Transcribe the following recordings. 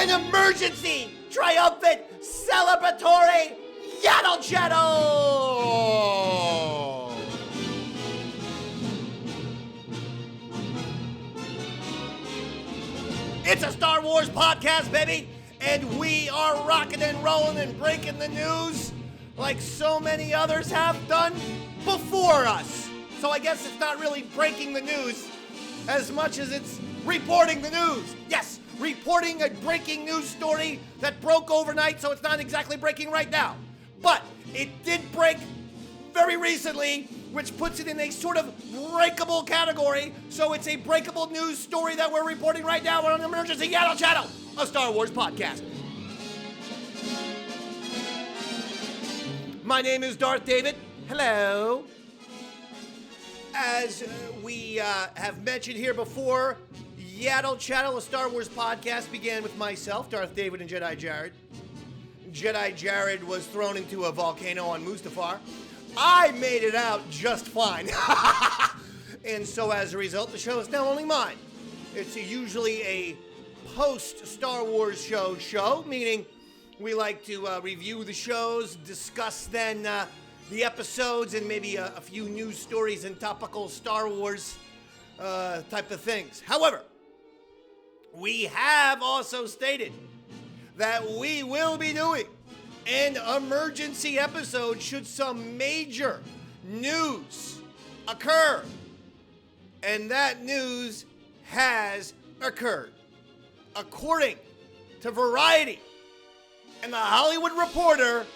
an emergency, triumphant, celebratory Yaddle Chattle! It's a Star Wars podcast, baby, and we are rocking and rolling and breaking the news like so many others have done before us. So I guess it's not really breaking the news as much as it's reporting the news. Yes, reporting a breaking news story that broke overnight, so it's not exactly breaking right now. But it did break very recently, which puts it in a sort of breakable category. So it's a breakable news story that we're reporting right now on Emergency Yaddle Chattle, a Star Wars podcast. My name is Darth David. Hello. As we have mentioned here before, Yaddle Chattle, a Star Wars podcast, began with myself, Darth David, and Jedi Jared. Jedi Jared was thrown into a volcano on Mustafar. I made it out just fine. And so as a result, the show is now only mine. It's usually a post-Star Wars show, meaning we like to review the shows, discuss then the episodes, and maybe a few news stories and topical Star Wars type of things. However, we have also stated that we will be doing an emergency episode should some major news occur. And that news has occurred. According to Variety and The Hollywood Reporter,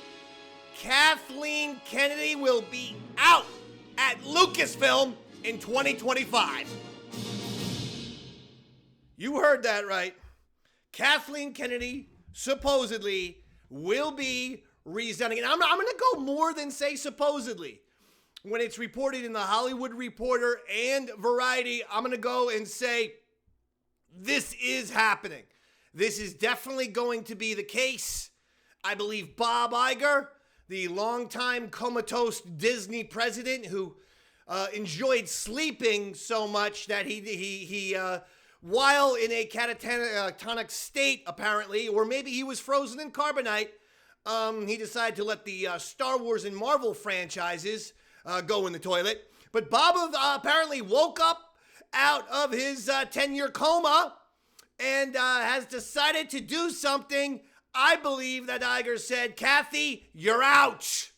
Kathleen Kennedy will be out at Lucasfilm in 2025. You heard that right. Kathleen Kennedy supposedly will be resigning. And I'm going to go more than say supposedly. When it's reported in The Hollywood Reporter and Variety, I'm going to go and say this is happening. This is definitely going to be the case. I believe Bob Iger, the longtime comatose Disney president who enjoyed sleeping so much that he while in a catatonic state, apparently, or maybe he was frozen in carbonite, he decided to let the Star Wars and Marvel franchises go in the toilet. But Bob apparently woke up out of his 10-year coma and has decided to do something. I believe that Iger said, Kathy, you're out.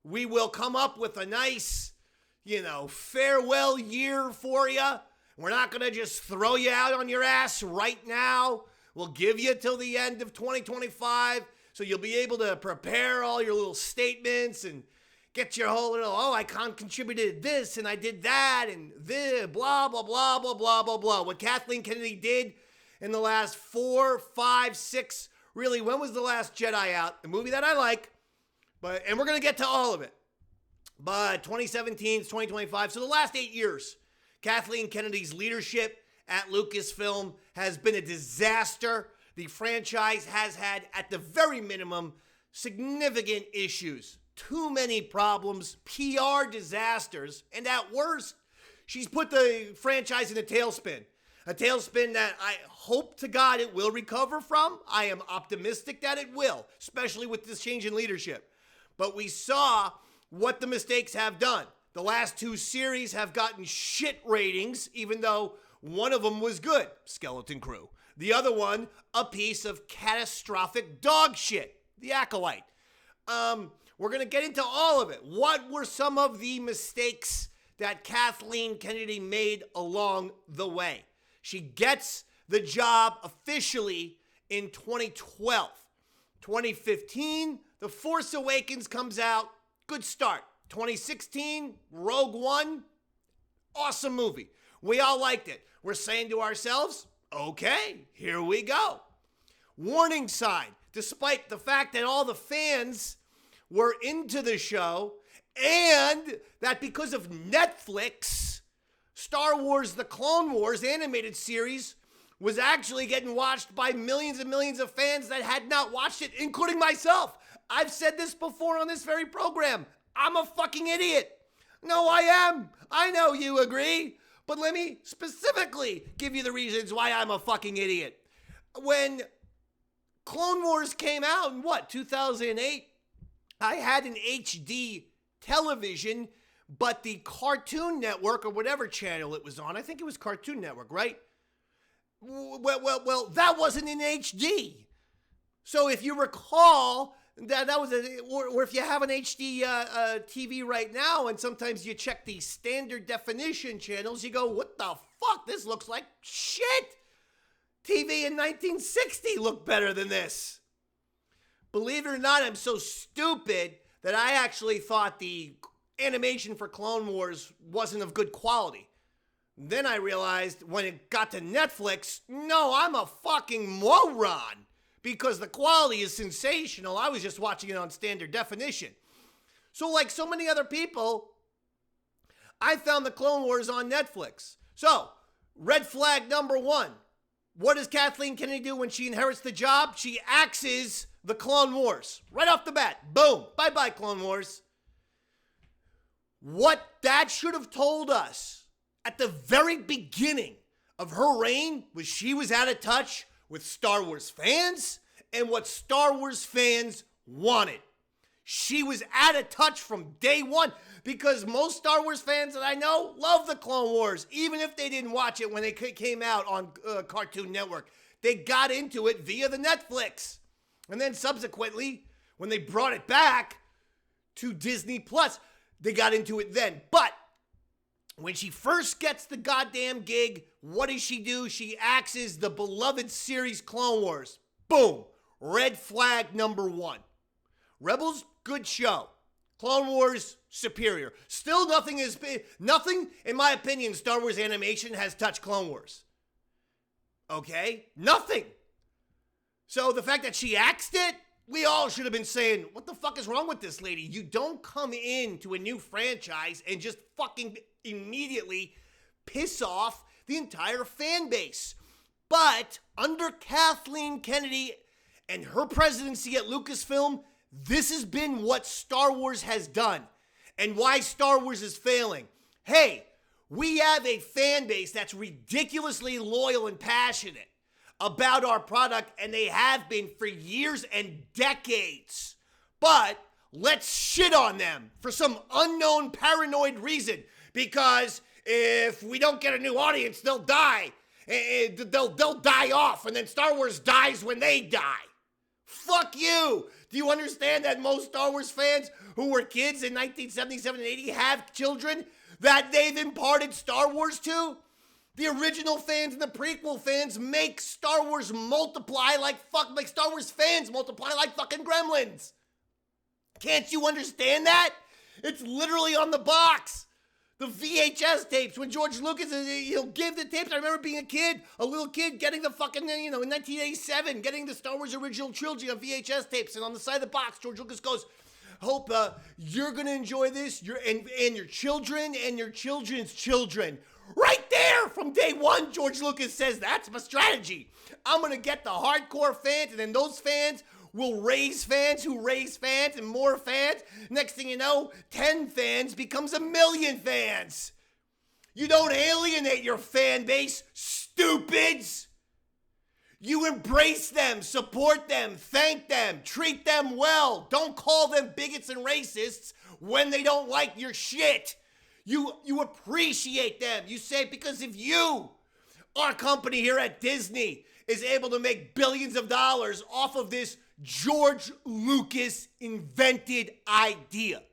We will come up with a nice, farewell year for you. We're not going to just throw you out on your ass right now. We'll give you till the end of 2025 so you'll be able to prepare all your little statements and get your whole little, I contributed this and I did that and this, blah, blah, blah, blah, blah, blah, blah. What Kathleen Kennedy did in the last 4, 5, 6, really, when was The Last Jedi out? A movie that I like, and we're going to get to all of it. But 2017 to 2025, so the last 8 years, Kathleen Kennedy's leadership at Lucasfilm has been a disaster. The franchise has had, at the very minimum, significant issues. Too many problems, PR disasters, and at worst, she's put the franchise in a tailspin. A tailspin that I hope to God it will recover from. I am optimistic that it will, especially with this change in leadership. But we saw what the mistakes have done. The last 2 series have gotten shit ratings, even though one of them was good, Skeleton Crew. The other one, a piece of catastrophic dog shit, The Acolyte. We're going to get into all of it. What were some of the mistakes that Kathleen Kennedy made along the way? She gets the job officially in 2012. 2015, The Force Awakens comes out. Good start. 2016, Rogue One. Awesome movie. We all liked it. We're saying to ourselves, okay, here we go. Warning sign. Despite the fact that all the fans were into the show and that because of Netflix, Star Wars The Clone Wars animated series was actually getting watched by millions and millions of fans that had not watched it, including myself. I've said this before on this very program. I'm a fucking idiot. No, I am. I know you agree. But let me specifically give you the reasons why I'm a fucking idiot. When Clone Wars came out in 2008? I had an HD television, but the Cartoon Network or whatever channel it was on, I think it was Cartoon Network, right? Well, that wasn't in HD. So if you recall, that was or if you have an HD TV right now, and sometimes you check the standard definition channels, you go, what the fuck? This looks like shit. TV in 1960 looked better than this. Believe it or not, I'm so stupid that I actually thought the animation for Clone Wars wasn't of good quality. Then I realized when it got to Netflix, no, I'm a fucking moron because the quality is sensational. I was just watching it on standard definition. So like so many other people, I found the Clone Wars on Netflix. So, red flag number one. What does Kathleen Kennedy do when she inherits the job? She axes the Clone Wars. Right off the bat. Boom. Bye-bye, Clone Wars. What that should have told us at the very beginning of her reign was she was out of touch with Star Wars fans and what Star Wars fans wanted. She was out of touch from day one because most Star Wars fans that I know love the Clone Wars, even if they didn't watch it when they came out on Cartoon Network. They got into it via the Netflix. And then subsequently, when they brought it back to Disney Plus, they got into it then. But when she first gets the goddamn gig, what does she do? She axes the beloved series Clone Wars. Boom. Red flag number one. Rebels, good show. Clone Wars, superior. Still nothing, in my opinion, Star Wars animation has touched Clone Wars. Okay? Nothing. So the fact that she axed it, we all should have been saying, what the fuck is wrong with this lady? You don't come into a new franchise and just fucking immediately piss off the entire fan base. But under Kathleen Kennedy and her presidency at Lucasfilm, this has been what Star Wars has done and why Star Wars is failing. Hey, we have a fan base that's ridiculously loyal and passionate about our product, and they have been for years and decades. But let's shit on them for some unknown paranoid reason, because if we don't get a new audience, they'll die. They'll die off, and then Star Wars dies when they die. Fuck you. Do you understand that most Star Wars fans who were kids in 1977 and 80 have children that they've imparted Star Wars to? The original fans and the prequel fans make Star Wars multiply like Star Wars fans multiply like fucking gremlins. Can't you understand that? It's literally on the box. The VHS tapes, when George Lucas, he'll give the tapes. I remember being a little kid, getting the fucking, in 1987, getting the Star Wars original trilogy on VHS tapes. And on the side of the box, George Lucas goes, hope you're going to enjoy this, and your children and your children's children. Right there, from day one, George Lucas says, that's my strategy. I'm going to get the hardcore fans, and then those fans will raise fans who raise fans and more fans. Next thing you know, 10 fans becomes 1 million fans. You don't alienate your fan base, stupids. You embrace them, support them, thank them, treat them well. Don't call them bigots and racists when they don't like your shit. You appreciate them. You say, because if you, our company here at Disney, is able to make billions of dollars off of this George Lucas invented idea.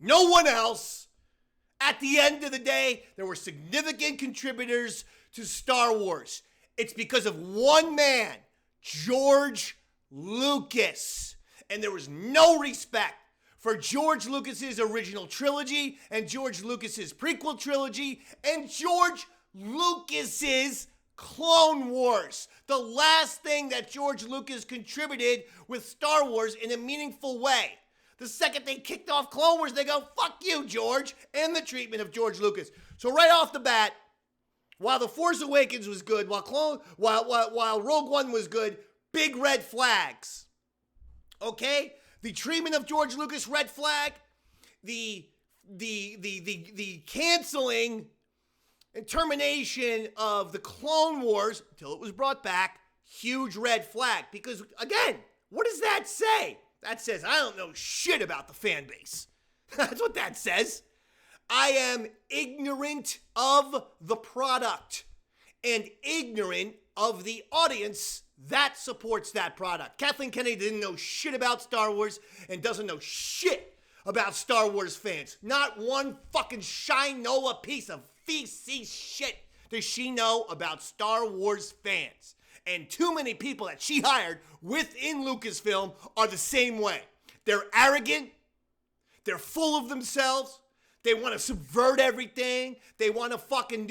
No one else. At the end of the day, there were significant contributors to Star Wars. It's because of one man, George Lucas. And there was no respect for George Lucas's original trilogy and George Lucas's prequel trilogy and George Lucas's Clone Wars. The last thing that George Lucas contributed with Star Wars in a meaningful way. The second they kicked off Clone Wars, they go, fuck you, George, and the treatment of George Lucas. So right off the bat, while The Force Awakens was good, while Rogue One was good, big red flags. Okay? The treatment of George Lucas, red flag. The canceling and termination of the Clone Wars until it was brought back, huge red flag. Because, again, what does that say? That says, I don't know shit about the fan base. That's what that says. I am ignorant of the product and ignorant of the audience that supports that product. Kathleen Kennedy didn't know shit about Star Wars and doesn't know shit about Star Wars fans. Not one fucking shinola piece of feces shit does she know about Star Wars fans. And too many people that she hired within Lucasfilm are the same way. They're arrogant. They're full of themselves. They want to subvert everything. They want to fucking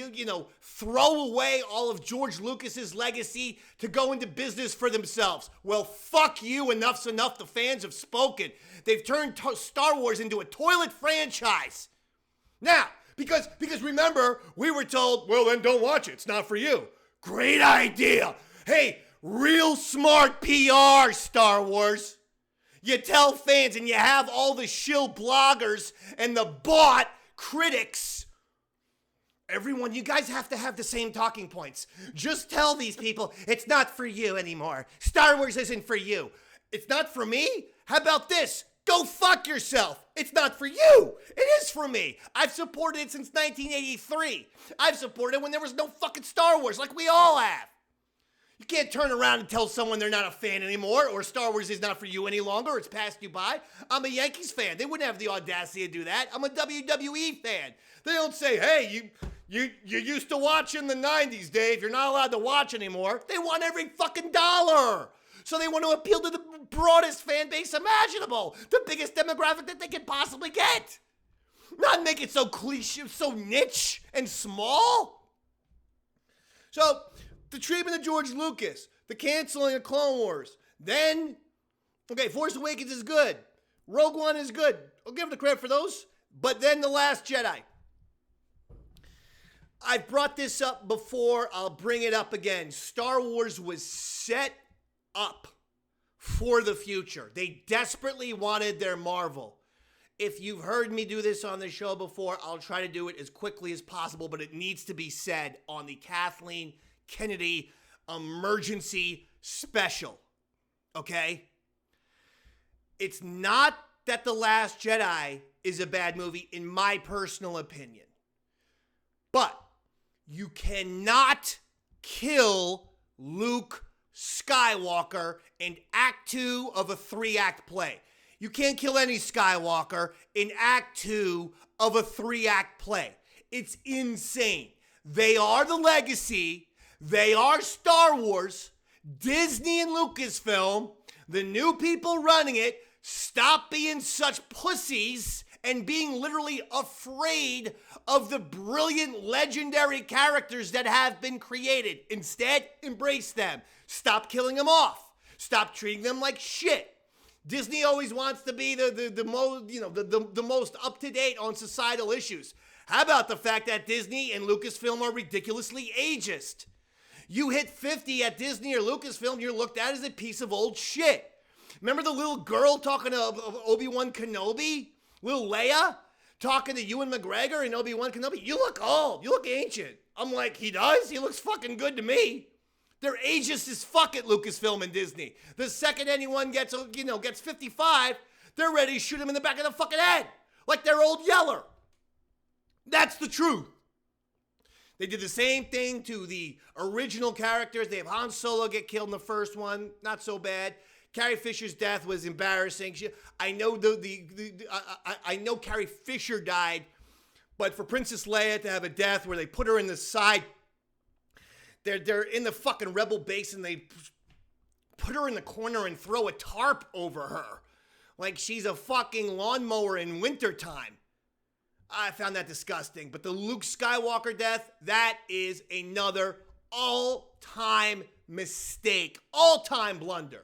throw away all of George Lucas's legacy to go into business for themselves. Well, fuck you. Enough's enough. The fans have spoken. They've turned Star Wars into a toilet franchise. Now, because remember, we were told, well, then don't watch it. It's not for you. Great idea. Hey, real smart PR, Star Wars. You tell fans and you have all the shill bloggers and the bot critics. Everyone, you guys have to have the same talking points. Just tell these people it's not for you anymore. Star Wars isn't for you. It's not for me? How about this? Go fuck yourself. It's not for you. It is for me. I've supported it since 1983. I've supported it when there was no fucking Star Wars like we all have. You can't turn around and tell someone they're not a fan anymore or Star Wars is not for you any longer or it's passed you by. I'm a Yankees fan. They wouldn't have the audacity to do that. I'm a WWE fan. They don't say, hey, you used to watch in the 90s, Dave. You're not allowed to watch anymore. They want every fucking dollar. So they want to appeal to the broadest fan base imaginable. The biggest demographic that they can possibly get. Not make it so cliche, so niche and small. So the treatment of George Lucas, the canceling of Clone Wars, then, okay, Force Awakens is good. Rogue One is good. I'll give the credit for those. But then The Last Jedi. I've brought this up before. I'll bring it up again. Star Wars was set up for the future. They desperately wanted their Marvel. If you've heard me do this on the show before, I'll try to do it as quickly as possible, but it needs to be said on the Kathleen Kennedy emergency special, okay? It's not that The Last Jedi is a bad movie, in my personal opinion. But you cannot kill Luke Skywalker in Act 2 of a 3-act play. You can't kill any Skywalker in Act 2 of a 3-act play. It's insane. They are the legacy. They are Star Wars. Disney and Lucasfilm, the new people running it, stop being such pussies and being literally afraid of the brilliant, legendary characters that have been created. Instead, embrace them. Stop killing them off. Stop treating them like shit. Disney always wants to be the most up-to-date on societal issues. How about the fact that Disney and Lucasfilm are ridiculously ageist? You hit 50 at Disney or Lucasfilm, you're looked at as a piece of old shit. Remember the little girl talking to Obi-Wan Kenobi? Little Leia talking to Ewan McGregor and Obi-Wan Kenobi? You look old. You look ancient. I'm like, he does? He looks fucking good to me. They're ageist as fuck at Lucasfilm and Disney. The second anyone gets 55, they're ready to shoot him in the back of the fucking head. Like they're Old Yeller. That's the truth. They did the same thing to the original characters. They have Han Solo get killed in the first one. Not so bad. Carrie Fisher's death was embarrassing. I know I know Carrie Fisher died, but for Princess Leia to have a death where they put her in the side, they're in the fucking rebel base and they put her in the corner and throw a tarp over her like she's a fucking lawnmower in wintertime. I found that disgusting. But the Luke Skywalker death, that is another all-time mistake, all-time blunder.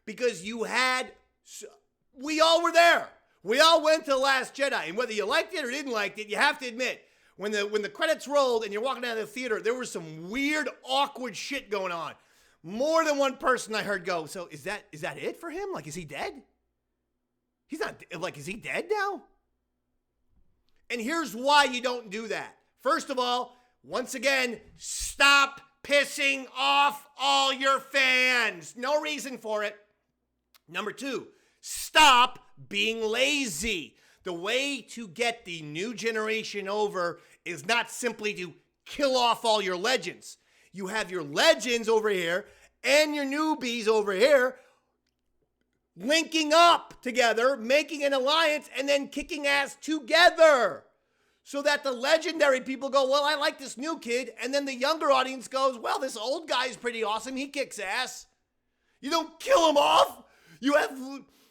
Because we all were there. We all went to The Last Jedi. And whether you liked it or didn't like it, you have to admit, when the credits rolled and you're walking out of the theater, there was some weird, awkward shit going on. More than one person I heard go, so is that it for him? Like, is he dead? He's not, like, is he dead now? And here's why you don't do that. First of all, once again, stop pissing off all your fans. No reason for it. Number 2, stop being lazy. The way to get the new generation over is not simply to kill off all your legends. You have your legends over here and your newbies over here linking up together, making an alliance, and then kicking ass together. So that the legendary people go, well, I like this new kid. And then the younger audience goes, well, this old guy's pretty awesome. He kicks ass. You don't kill him off.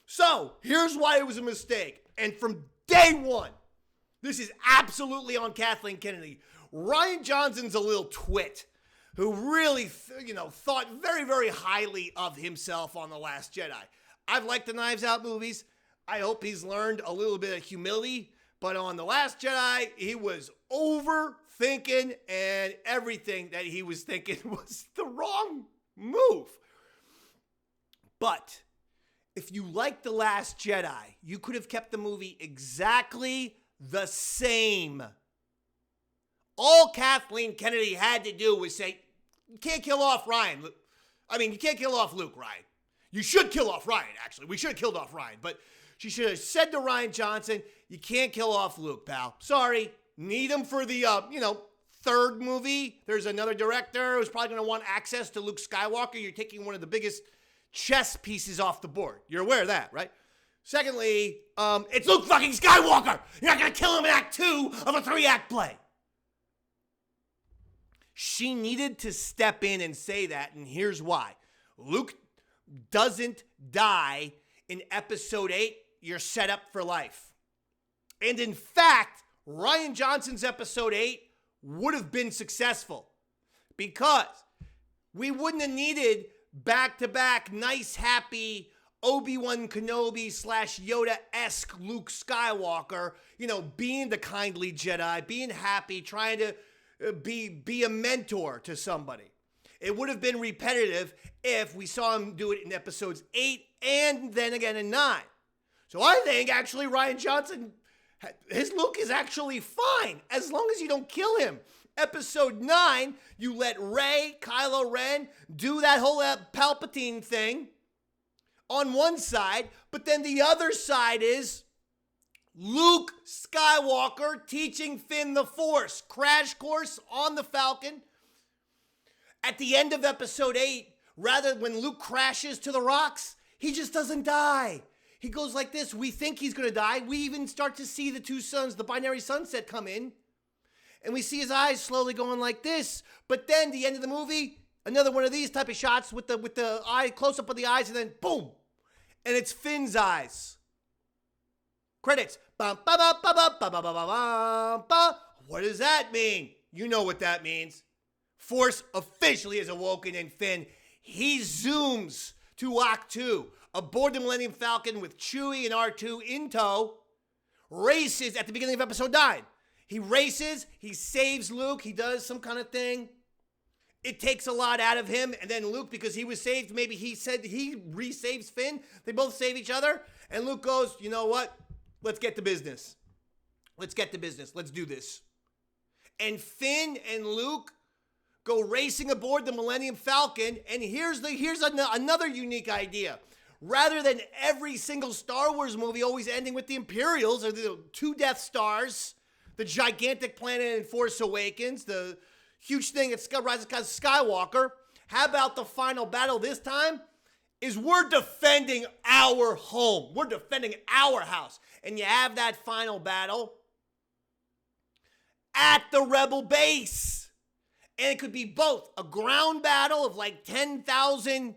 So here's why it was a mistake. And from day one, this is absolutely on Kathleen Kennedy. Rian Johnson's a little twit who really, thought very, very highly of himself on The Last Jedi. I've liked the Knives Out movies. I hope he's learned a little bit of humility. But on The Last Jedi, he was overthinking, and everything that he was thinking was the wrong move. But if you like The Last Jedi, you could have kept the movie exactly the same. All Kathleen Kennedy had to do was say, you can't kill off Ryan. You can't kill off Luke, Ryan. You should kill off Ryan, actually. We should have killed off Ryan. But she should have said to Rian Johnson, you can't kill off Luke, pal. Sorry. Need him for the, third movie. There's another director who's probably going to want access to Luke Skywalker. You're taking one of the biggest chess pieces off the board. You're aware of that, right? Secondly, it's Luke fucking Skywalker. You're not going to kill him in Act 2 of a 3-act play. She needed to step in and say that, and here's why. Luke doesn't die in Episode 8. You're set up for life. And in fact, Rian Johnson's Episode 8 would have been successful because we wouldn't have needed back-to-back nice, happy Obi-Wan Kenobi / Yoda-esque Luke Skywalker, being the kindly Jedi, being happy, trying to be a mentor to somebody. It would have been repetitive if we saw him do it in Episodes 8 and then again in 9. So I think actually Rian Johnson, his Luke is actually fine as long as you don't kill him. Episode 9, you let Kylo Ren do that whole Palpatine thing on one side, but then the other side is Luke Skywalker teaching Finn the Force. Crash course on the Falcon. At the end of Episode 8, rather when Luke crashes to the rocks, he just doesn't die. He goes like this. We think he's going to die. We even start to see the two suns, the binary sunset come in. And we see his eyes slowly going like this. But then the end of the movie, another one of these type of shots with the eye close up of the eyes, and then boom. And it's Finn's eyes. Credits. What does that mean? You know what that means. Force officially is awoken in Finn. He zooms to Act 2, aboard the Millennium Falcon with Chewie and R2 in tow, races at the beginning of Episode 9. He races, he saves Luke, he does some kind of thing. It takes a lot out of him, and then Luke, because he was saved, maybe he said he re-saves Finn. They both save each other, and Luke goes, you know what? Let's get to business. Let's get to business. Let's do this. And Finn and Luke go racing aboard the Millennium Falcon, and here's another unique idea. Rather than every single Star Wars movie always ending with the Imperials or the 2 Death Stars, the gigantic planet in Force Awakens, the huge thing at Rise of Skywalker, how about the final battle this time is we're defending our home. We're defending our house. And you have that final battle at the Rebel base. And it could be both a ground battle of like 10,000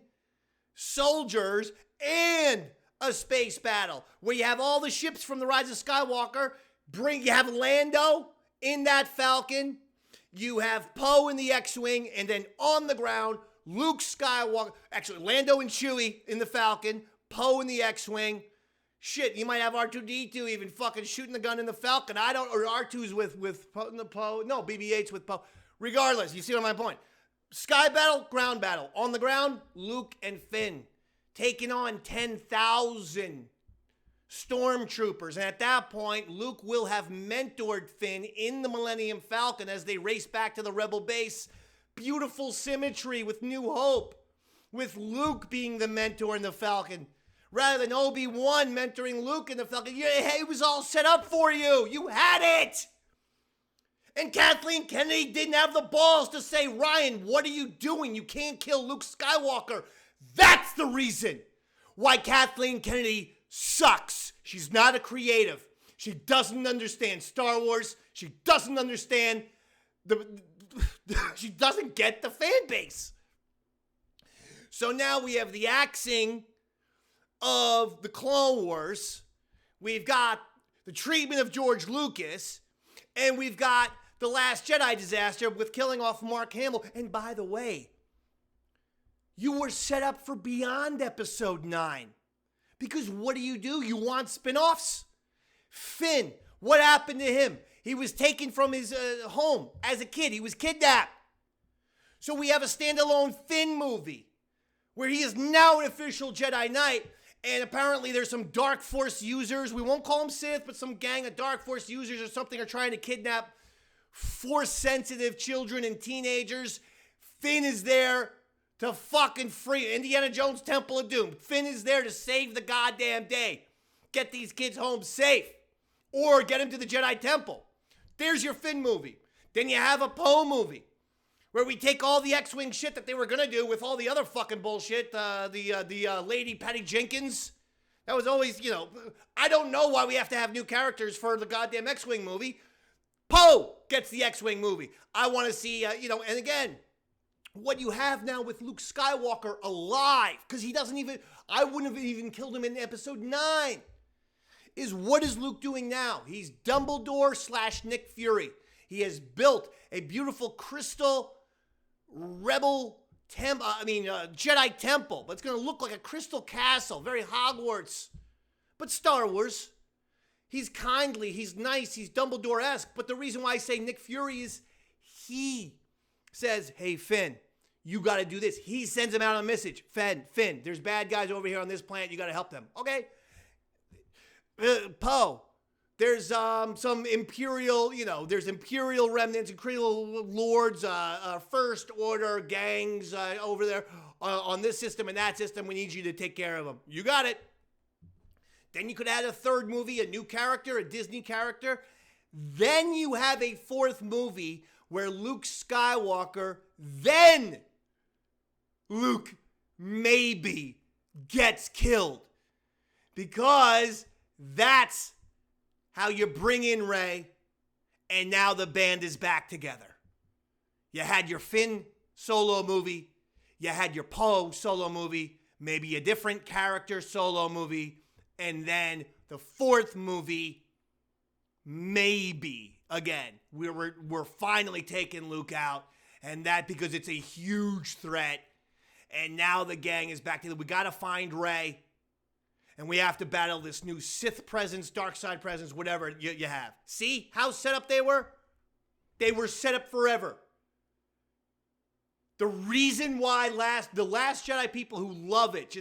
soldiers and a space battle where you have all the ships from the Rise of Skywalker. You have Lando in that Falcon. You have Poe in the X-Wing. And then on the ground, Luke Skywalker. Actually, Lando and Chewie in the Falcon. Poe in the X-Wing. Shit, you might have R2-D2 even fucking shooting the gun in the Falcon. Or R2's with Poe. No, BB-8's with Poe. Regardless, you see what my point. Sky battle, ground battle. On the ground, Luke and Finn taking on 10,000 stormtroopers. And at that point, Luke will have mentored Finn in the Millennium Falcon as they race back to the Rebel base, beautiful symmetry with New Hope, with Luke being the mentor in the Falcon, rather than Obi-Wan mentoring Luke in the Falcon. It was all set up for you. You had it. And Kathleen Kennedy didn't have the balls to say, Ryan, what are you doing? You can't kill Luke Skywalker. That's the reason why Kathleen Kennedy sucks. She's not a creative. She doesn't understand Star Wars. She doesn't understand she doesn't get the fan base. So now we have the axing of the Clone Wars. We've got the treatment of George Lucas. And we've got the Last Jedi disaster with killing off Mark Hamill. And by the way, you were set up for beyond Episode 9. Because what do? You want spin-offs? Finn, what happened to him? He was taken from his home as a kid. He was kidnapped. So we have a standalone Finn movie where he is now an official Jedi Knight. And apparently there's some Dark Force users. We won't call them Sith, but some gang of Dark Force users or something are trying to kidnap Force-sensitive children and teenagers. Finn is there to fucking free Indiana Jones Temple of Doom. Finn is there to save the goddamn day. Get these kids home safe. Or get them to the Jedi Temple. There's your Finn movie. Then you have a Poe movie where we take all the X-Wing shit that they were gonna do with all the other fucking bullshit. The lady Patty Jenkins. That was always, I don't know why we have to have new characters for the goddamn X-Wing movie. Poe gets the X-Wing movie. I want to see, and again, what you have now with Luke Skywalker alive, because I wouldn't have even killed him in Episode 9, is what is Luke doing now? He's Dumbledore / Nick Fury. He has built a beautiful crystal Jedi temple, but it's going to look like a crystal castle, very Hogwarts, but Star Wars. He's kindly, he's nice, he's Dumbledore-esque, but the reason why I say Nick Fury is he says, hey, Finn, you got to do this. He sends him out a message. Finn, there's bad guys over here on this planet. You got to help them. Okay. Poe, there's some Imperial, there's Imperial remnants, Imperial lords, First Order gangs over there on this system and that system. We need you to take care of them. You got it. Then you could add a third movie, a new character, a Disney character. Then you have a fourth movie where Luke Skywalker, then Luke maybe gets killed. Because that's how you bring in Rey, and now the band is back together. You had your Finn solo movie, you had your Poe solo movie, maybe a different character solo movie, and then the fourth movie, maybe, again, we're finally taking Luke out, and that because it's a huge threat, and now the gang is back together. We got to find Rey. And we have to battle this new Sith presence, dark side presence, whatever you have. See how set up they were? They were set up forever. The reason why the Last Jedi people who love it,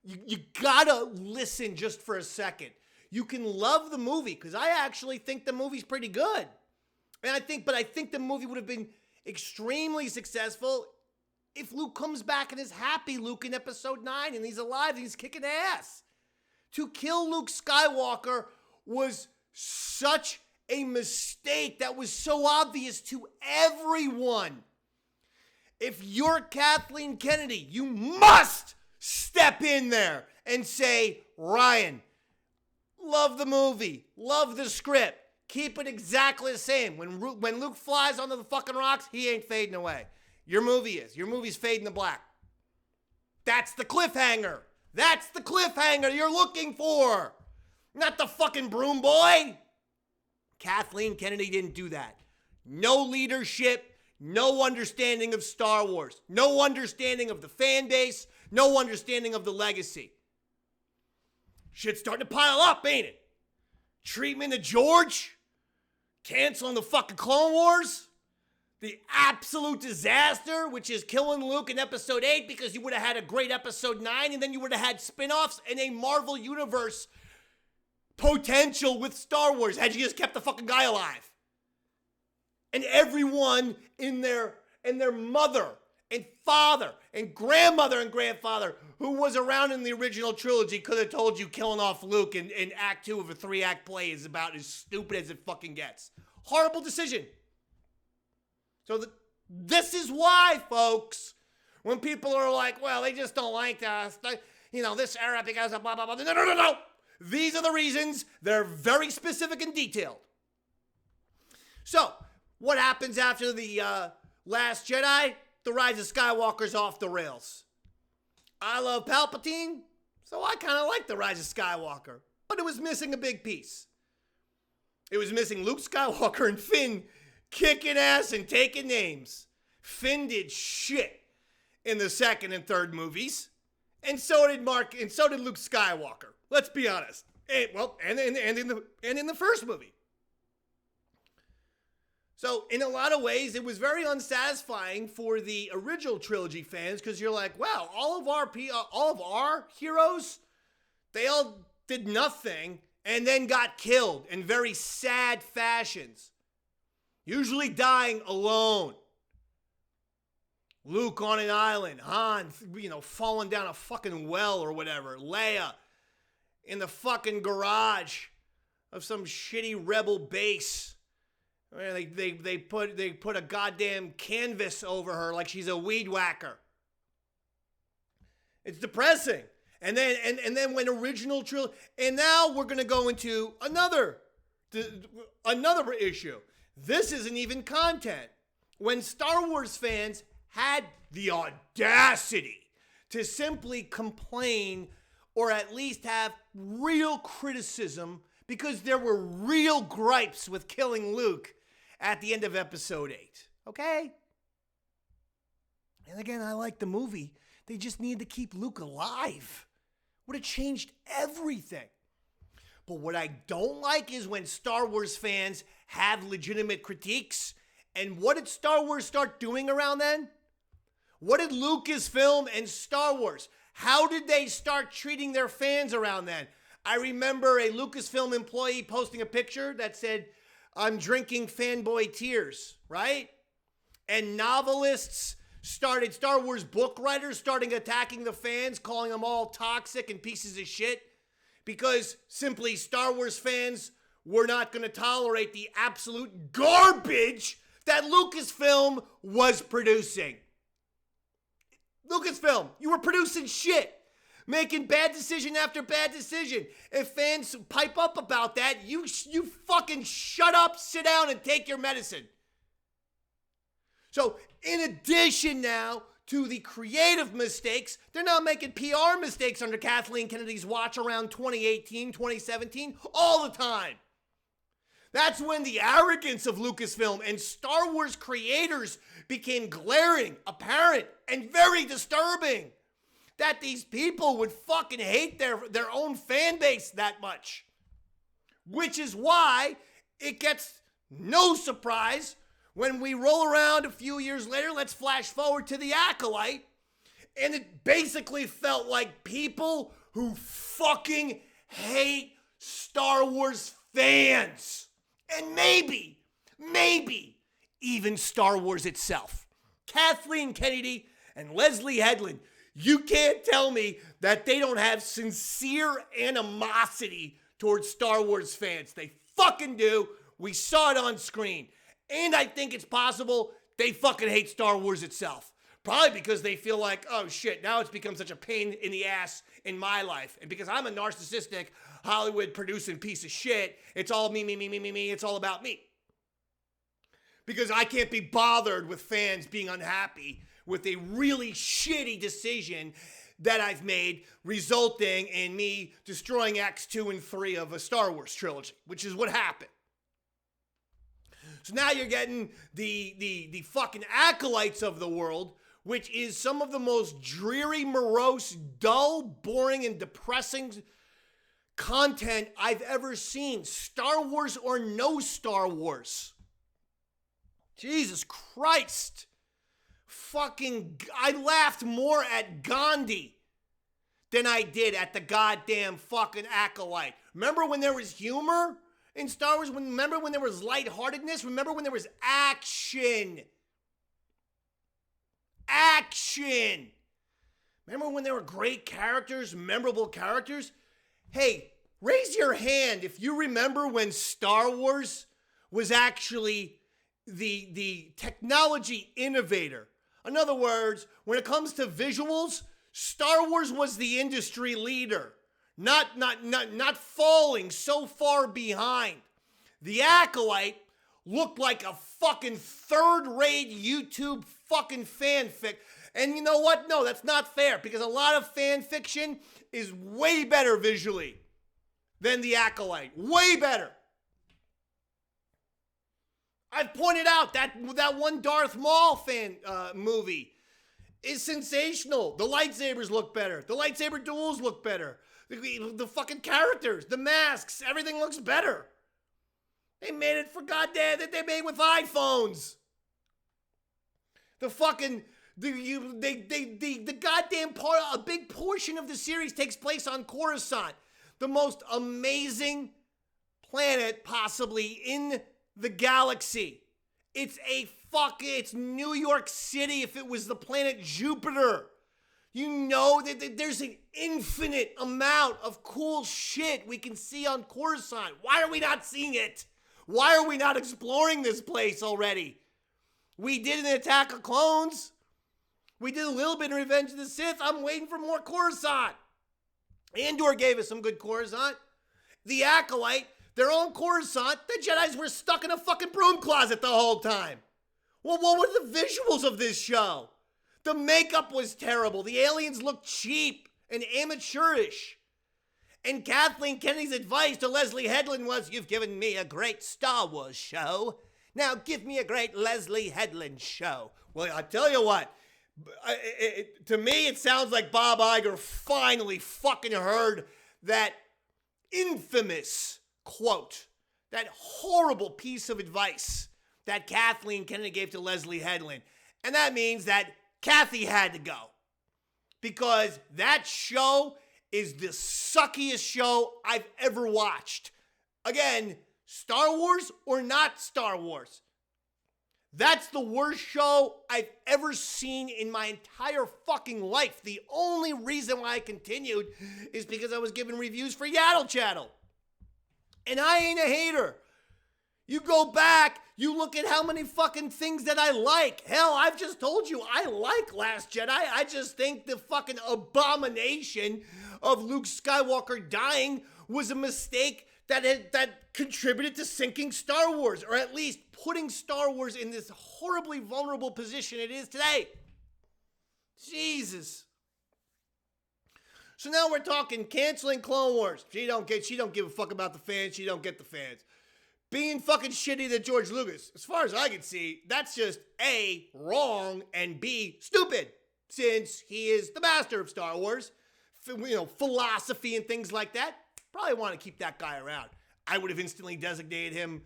you gotta listen just for a second. You can love the movie, because I actually think the movie's pretty good. And I think the movie would have been extremely successful if Luke comes back and is happy Luke in Episode 9 and he's alive and he's kicking ass. To kill Luke Skywalker was such a mistake that was so obvious to everyone. If you're Kathleen Kennedy, you must step in there and say, Ryan, love the movie, love the script, keep it exactly the same. When Luke flies onto the fucking rocks, he ain't fading away. Your movie's fading to black. That's the cliffhanger. That's the cliffhanger you're looking for. Not the fucking broom boy. Kathleen Kennedy didn't do that. No leadership, no understanding of Star Wars, no understanding of the fan base, no understanding of the legacy. Shit's starting to pile up, ain't it? Treatment of George, canceling the fucking Clone Wars, the absolute disaster, which is killing Luke in Episode 8 because you would have had a great Episode 9 and then you would have had spin-offs and a Marvel Universe potential with Star Wars had you just kept the fucking guy alive. And everyone in their and their mother and father and grandmother and grandfather who was around in the original trilogy could have told you killing off Luke in Act 2 of a 3-act play is about as stupid as it fucking gets. Horrible decision. So this is why, folks, when people are like, well, they just don't like us, this era because of blah, blah, blah. No. These are the reasons. They're very specific and detailed. So, what happens after the Last Jedi? The Rise of Skywalker's off the rails. I love Palpatine, so I kind of like The Rise of Skywalker. But it was missing a big piece. It was missing Luke Skywalker and Finn kicking ass and taking names. Finn did shit in the second and third movies. And so did Luke Skywalker. Let's be honest. And in the first movie. So, in a lot of ways, it was very unsatisfying for the original trilogy fans because you're like, wow, all of our heroes, they all did nothing and then got killed in very sad fashions. Usually dying alone. Luke on an island, Han, falling down a fucking well or whatever. Leia in the fucking garage of some shitty rebel base. They put a goddamn canvas over her like she's a weed whacker. It's depressing. And then when original trilogy, and now we're gonna go into another issue. This isn't even content. When Star Wars fans had the audacity to simply complain or at least have real criticism because there were real gripes with killing Luke at the end of episode 8. Okay? And again, I like the movie. They just needed to keep Luke alive. Would have changed everything. But what I don't like is when Star Wars fans have legitimate critiques. And what did Star Wars start doing around then? What did Lucasfilm and Star Wars, how did they start treating their fans around then? I remember a Lucasfilm employee posting a picture that said, I'm drinking fanboy tears, right? And novelists started, Star Wars book writers starting attacking the fans, calling them all toxic and pieces of shit because simply Star Wars fans were not going to tolerate the absolute garbage that Lucasfilm was producing. Lucasfilm, you were producing shit. Making bad decision after bad decision. If fans pipe up about that, you fucking shut up, sit down, and take your medicine. So, in addition now to the creative mistakes, they're now making PR mistakes under Kathleen Kennedy's watch around 2018, 2017, all the time. That's when the arrogance of Lucasfilm and Star Wars creators became glaring, apparent, and very disturbing. That these people would fucking hate their own fan base that much. Which is why it gets no surprise when we roll around a few years later, let's flash forward to the Acolyte, and it basically felt like people who fucking hate Star Wars fans. And maybe even Star Wars itself. Kathleen Kennedy and Leslye Headland, you can't tell me that they don't have sincere animosity towards Star Wars fans. They fucking do. We saw it on screen. And I think it's possible they fucking hate Star Wars itself. Probably because they feel like, oh shit, now it's become such a pain in the ass in my life. And because I'm a narcissistic Hollywood producing piece of shit, it's all me, it's all about me. Because I can't be bothered with fans being unhappy with a really shitty decision that I've made, resulting in me destroying Acts 2 and 3 of a Star Wars trilogy, which is what happened. So now you're getting the fucking Acolytes of the world, which is some of the most dreary, morose, dull, boring, and depressing content I've ever seen. Star Wars or no Star Wars. Jesus Christ. I laughed more at Gandhi than I did at the goddamn fucking Acolyte. Remember when there was humor in Star Wars? Remember when there was lightheartedness? Remember when there was action? action. Remember when there were great characters, memorable characters? Hey, raise your hand if you remember when Star Wars was actually the technology innovator. In other words, when it comes to visuals, Star Wars was the industry leader, not falling so far behind. The Acolyte looked like a fucking third-rate YouTube fucking fanfic. And you know what? No, that's not fair, because a lot of fan fiction is way better visually than The Acolyte. Way better. I've pointed out that one Darth Maul fan movie is sensational. The lightsabers look better. The lightsaber duels look better. The fucking characters, the masks, everything looks better. They made it for goddamn that they made with iPhones. The fucking the goddamn part, a big portion of the series takes place on Coruscant, the most amazing planet possibly in the galaxy. It's it's New York City if it was the planet Jupiter. You know that there's an infinite amount of cool shit we can see on Coruscant. Why are we not seeing it? Why are we not exploring this place already? We did an Attack of Clones. We did a little bit in Revenge of the Sith. I'm waiting for more Coruscant. Andor gave us some good Coruscant. The Acolyte, their own Coruscant, the Jedis were stuck in a fucking broom closet the whole time. Well, what were the visuals of this show? The makeup was terrible. The aliens looked cheap and amateurish. And Kathleen Kennedy's advice to Leslye Headland was, "You've given me a great Star Wars show. Now give me a great Leslye Headland show." Well, I tell you what, to me it sounds like Bob Iger finally fucking heard that infamous quote, that horrible piece of advice that Kathleen Kennedy gave to Leslye Headland. And that means that Kathy had to go. Because that show is the suckiest show I've ever watched. Again, Star Wars or not Star Wars. That's the worst show I've ever seen in my entire fucking life. The only reason why I continued is because I was given reviews for Yaddle Chattle. And I ain't a hater. You go back, you look at how many fucking things that I like. Hell, I've just told you, I like Last Jedi. I just think the fucking abomination of Luke Skywalker dying was a mistake that contributed to sinking Star Wars, or at least putting Star Wars in this horribly vulnerable position it is today. Jesus. So now we're talking canceling Clone Wars. She don't give a fuck about the fans. She don't get the fans. Being fucking shitty to George Lucas. As far as I can see, that's just A, wrong, and B, stupid. Since he is the master of Star Wars, philosophy and things like that. Probably want to keep that guy around. I would have instantly designated him,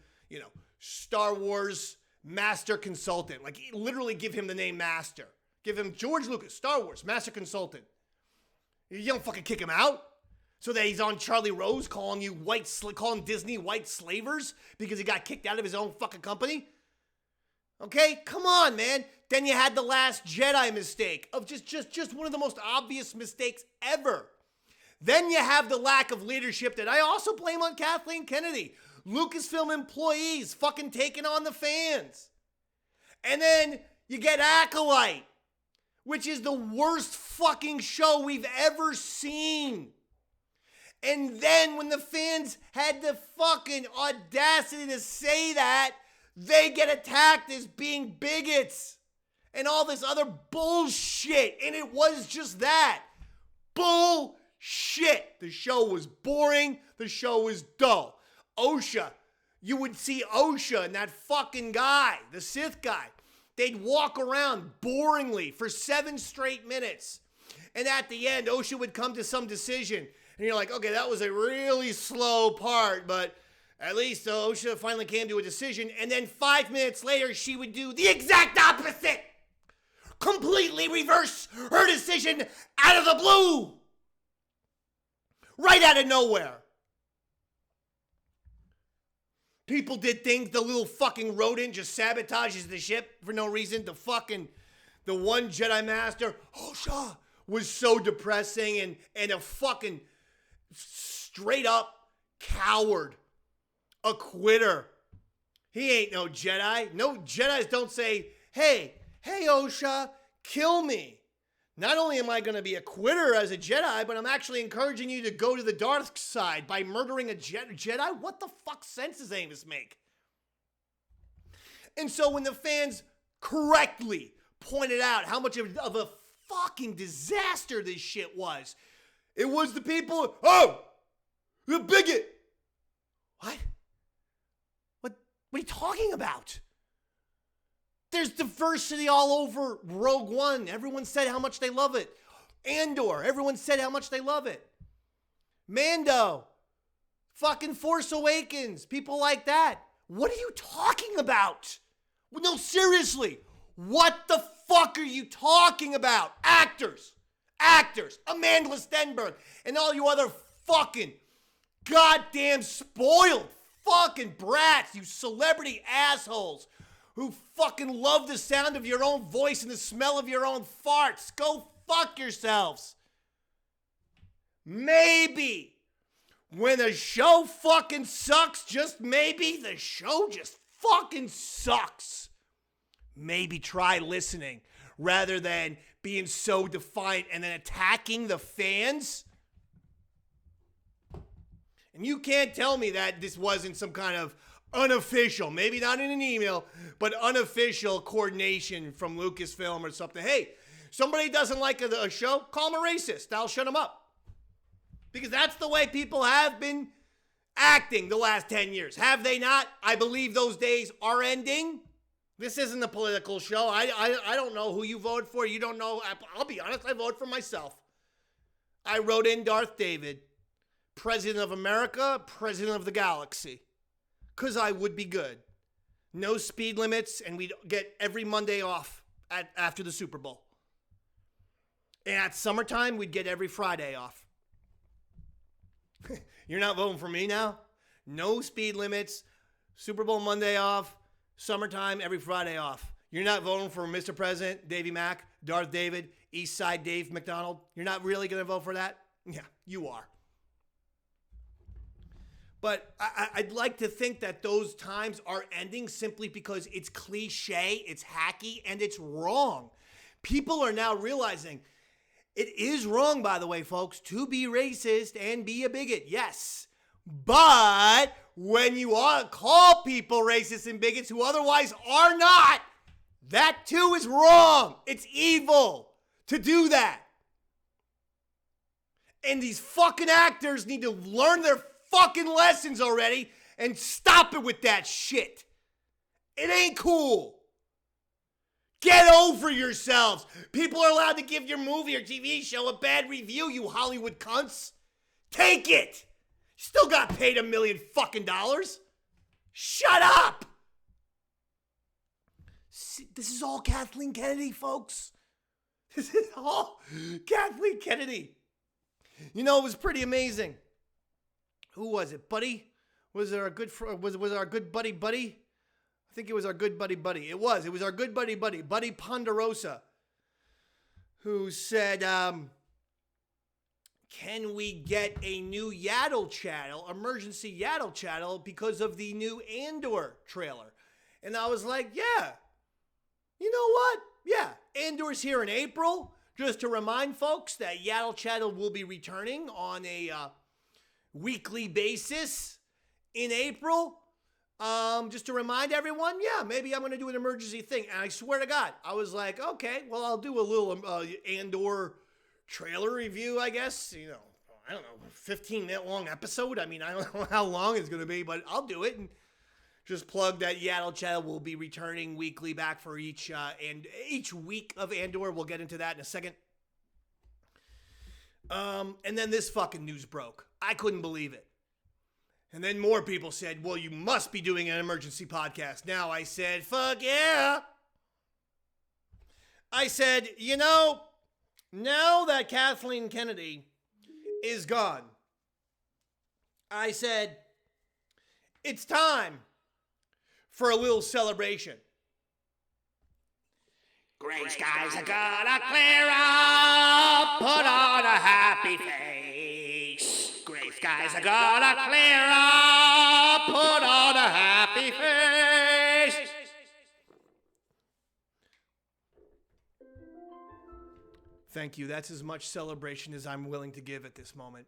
Star Wars Master Consultant. Like, literally give him the name Master. Give him George Lucas, Star Wars Master Consultant. You don't fucking kick him out so that he's on Charlie Rose calling Disney white slavers because he got kicked out of his own fucking company. Okay, come on, man. Then you had the Last Jedi mistake of just one of the most obvious mistakes ever. Then you have the lack of leadership that I also blame on Kathleen Kennedy. Lucasfilm employees fucking taking on the fans. And then you get Acolyte, which is the worst fucking show we've ever seen. And then when the fans had the fucking audacity to say that, they get attacked as being bigots and all this other bullshit. And it was just that. Bullshit. The show was boring. The show was dull. OSHA. You would see OSHA and that fucking guy, the Sith guy. They'd walk around boringly for 7 straight minutes. And at the end, OSHA would come to some decision. And you're like, okay, that was a really slow part, but at least OSHA finally came to a decision. And then 5 minutes later, she would do the exact opposite. Completely reverse her decision out of the blue. Right out of nowhere. People did things, the little fucking rodent just sabotages the ship for no reason. The fucking the one Jedi Master, Osha, was so depressing and a fucking straight up coward, a quitter. He ain't no Jedi. No Jedis don't say, hey Osha, kill me. Not only am I going to be a quitter as a Jedi, but I'm actually encouraging you to go to the dark side by murdering a Jedi? What the fuck sense does Amos make? And so when the fans correctly pointed out how much of a fucking disaster this shit was, it was the people, oh, the bigot. What are you talking about? There's diversity all over Rogue One. Everyone said how much they love it. Andor, everyone said how much they love it. Mando, fucking Force Awakens, people like that. What are you talking about? No, seriously, what the fuck are you talking about? Actors, Amanda Stenberg, and all you other fucking goddamn spoiled fucking brats, you celebrity assholes who fucking love the sound of your own voice and the smell of your own farts. Go fuck yourselves. Maybe when a show fucking sucks, just maybe the show just fucking sucks. Maybe try listening rather than being so defiant and then attacking the fans. And you can't tell me that this wasn't some kind of unofficial, maybe not in an email, but unofficial coordination from Lucasfilm or something. Hey, somebody doesn't like a show, call them a racist. I'll shut them up. Because that's the way people have been acting the last 10 years. Have they not? I believe those days are ending. This isn't a political show. I don't know who you voted for. You don't know. I'll be honest, I voted for myself. I wrote in Darth David, President of America, President of the Galaxy. Because I would be good. No speed limits, and we'd get every Monday off after the Super Bowl. And at summertime, we'd get every Friday off. You're not voting for me now? No speed limits, Super Bowl Monday off, summertime, every Friday off. You're not voting for Mr. President, Davey Mack, Darth David, East Side Dave McDonald? You're not really going to vote for that? Yeah, you are. But I'd like to think that those times are ending simply because it's cliche, it's hacky, and it's wrong. People are now realizing it is wrong, by the way, folks, to be racist and be a bigot. Yes. But when you call people racist and bigots who otherwise are not, that too is wrong. It's evil to do that. And these fucking actors need to learn their fucking lessons already and stop it with that shit. It ain't cool. Get over yourselves. People are allowed to give your movie or TV show a bad review, you Hollywood cunts. Take it. You still got paid $1 million fucking dollars. Shut up. See, this is all Kathleen Kennedy, folks. This is all Kathleen Kennedy. You know, it was pretty amazing. Who was it, Buddy? Was our good buddy? I think it was our good buddy. It was our good buddy, Buddy Ponderosa, who said, can we get a new Yaddle Chattle, emergency Yaddle Chattle, because of the new Andor trailer? And I was like, yeah. You know what? Yeah, Andor's here in April. Just to remind folks that Yaddle Chattle will be returning on a weekly basis in April. Just to remind everyone, yeah, maybe I'm going to do an emergency thing. And I swear to God, I was like, okay, well, I'll do a little Andor trailer review, I guess. You know, I don't know, 15-minute long episode. I mean, I don't know how long it's going to be, but I'll do it. And just plug that Yaddle Chattle will be returning weekly back for each week of Andor. We'll get into that in a second. And then this fucking news broke. I couldn't believe it. And then more people said, well, you must be doing an emergency podcast. Now I said, fuck yeah. I said, you know, now that Kathleen Kennedy is gone, I said, it's time for a little celebration. Gray skies are gonna clear up, put on a happy face. Gray skies are gonna clear up, put on a happy face. Thank you. That's as much celebration as I'm willing to give at this moment.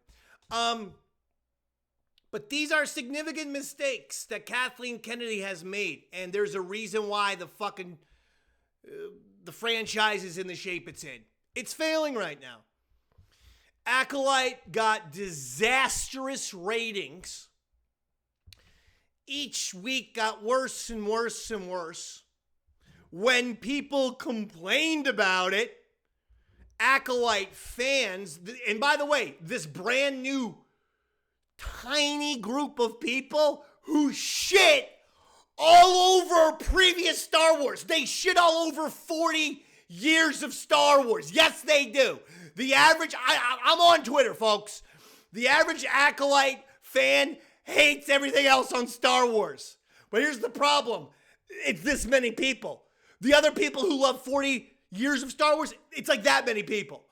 But these are significant mistakes that Kathleen Kennedy has made, and there's a reason why the fucking the franchise is in the shape it's in. It's failing right now. Acolyte got disastrous ratings. Each week got worse and worse and worse. When people complained about it, Acolyte fans, and by the way, this brand new tiny group of people who shit all over previous Star Wars. They shit all over 40 years of Star Wars. Yes, they do. The average, I'm on Twitter, folks. The average Acolyte fan hates everything else on Star Wars. But here's the problem. It's this many people. The other people who love 40 years of Star Wars, it's like that many people.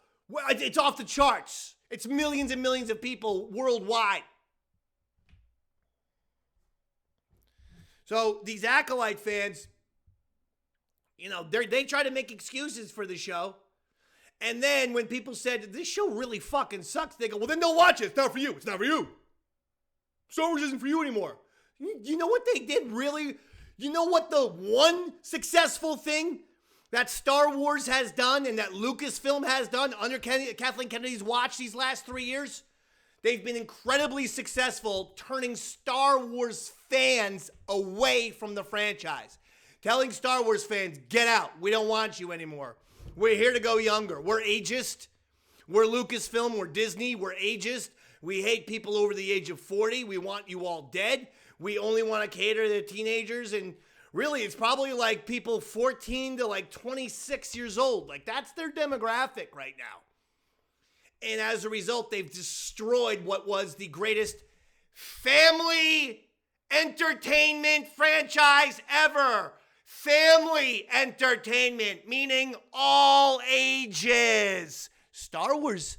It's off the charts. It's millions and millions of people worldwide. So these Acolyte fans, you know, they try to make excuses for the show. And then when people said, this show really fucking sucks, they go, well, then don't watch it. It's not for you. It's not for you. Star Wars isn't for you anymore. You know what they did really? You know what the one successful thing that Star Wars has done and that Lucasfilm has done under Kathleen Kennedy's watch these last 3 years? They've been incredibly successful turning Star Wars fans away from the franchise. Telling Star Wars fans, get out. We don't want you anymore. We're here to go younger. We're ageist. We're Lucasfilm. We're Disney. We're ageist. We hate people over the age of 40. We want you all dead. We only want to cater to teenagers. And really, it's probably like people 14 to like 26 years old. Like, that's their demographic right now. And as a result, they've destroyed what was the greatest family entertainment franchise ever. Family entertainment, meaning all ages. Star Wars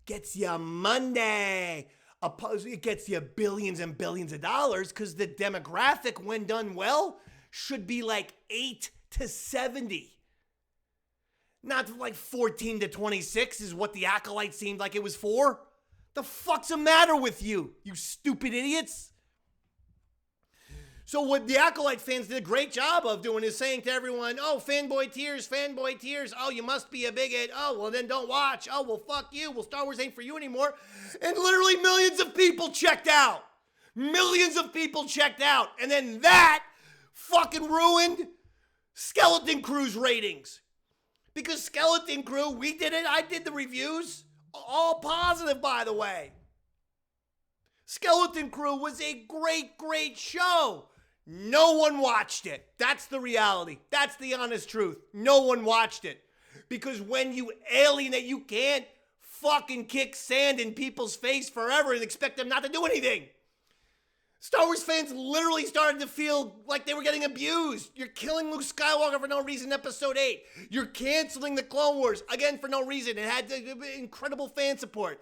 gets you money. It gets you billions and billions of dollars because the demographic, when done well, should be like 8 to 70. Not like 14 to 26 is what the Acolyte seemed like it was for. The fuck's the matter with you, you stupid idiots? So what the Acolyte fans did a great job of doing is saying to everyone, oh, fanboy tears, fanboy tears. Oh, you must be a bigot. Oh, well, then don't watch. Oh, well, fuck you. Well, Star Wars ain't for you anymore. And literally millions of people checked out. Millions of people checked out. And then that fucking ruined Skeleton Crew's ratings. Because Skeleton Crew, we did it. I did the reviews. All positive, by the way. Skeleton Crew was a great, great show. No one watched it. That's the reality. That's the honest truth. No one watched it. Because when you alienate, you can't fucking kick sand in people's face forever and expect them not to do anything. Star Wars fans literally started to feel like they were getting abused. You're killing Luke Skywalker for no reason, Episode 8. You're canceling the Clone Wars, again, for no reason. It had incredible fan support.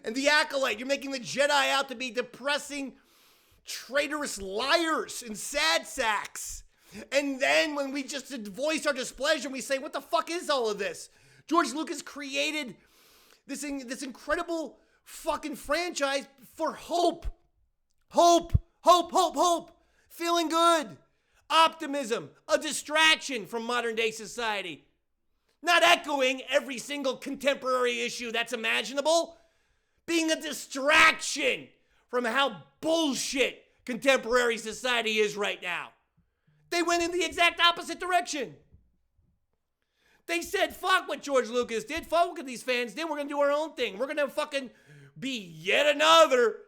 And the Acolyte, you're making the Jedi out to be depressing, traitorous liars and sad sacks. And then when we just voice our displeasure, we say, what the fuck is all of this? George Lucas created this incredible fucking franchise for hope. Hope. Feeling good. Optimism. A distraction from modern day society. Not echoing every single contemporary issue that's imaginable. Being a distraction from how bullshit contemporary society is right now. They went in the exact opposite direction. They said, fuck what George Lucas did. Fuck what these fans did. We're going to do our own thing. We're going to fucking be yet another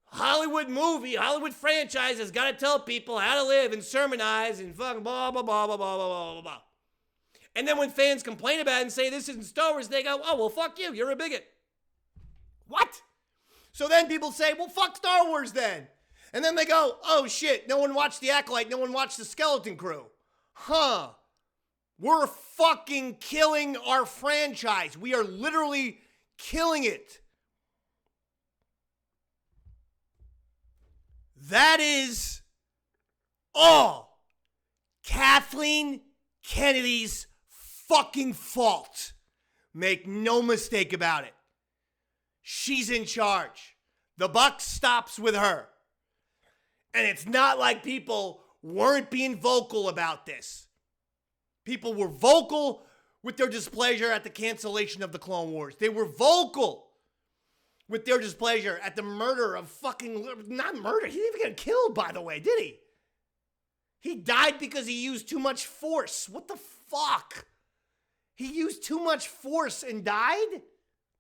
Hollywood movie, Hollywood franchise has got to tell people how to live and sermonize and fucking blah, blah, blah, blah, blah, blah, blah, blah. And then when fans complain about it and say this isn't Star Wars, they go, oh, well, fuck you. You're a bigot. What? So then people say, well, fuck Star Wars then. And then they go, oh, shit, no one watched The Acolyte. No one watched The Skeleton Crew. Huh. We're fucking killing our franchise. We are literally killing it. That is all Kathleen Kennedy's fucking fault. Make no mistake about it. She's in charge. The buck stops with her. And it's not like people weren't being vocal about this. People were vocal with their displeasure at the cancellation of the Clone Wars. They were vocal with their displeasure at the murder of not murder. He didn't even get killed, by the way, did he? He died because he used too much force. What the fuck? He used too much force and died?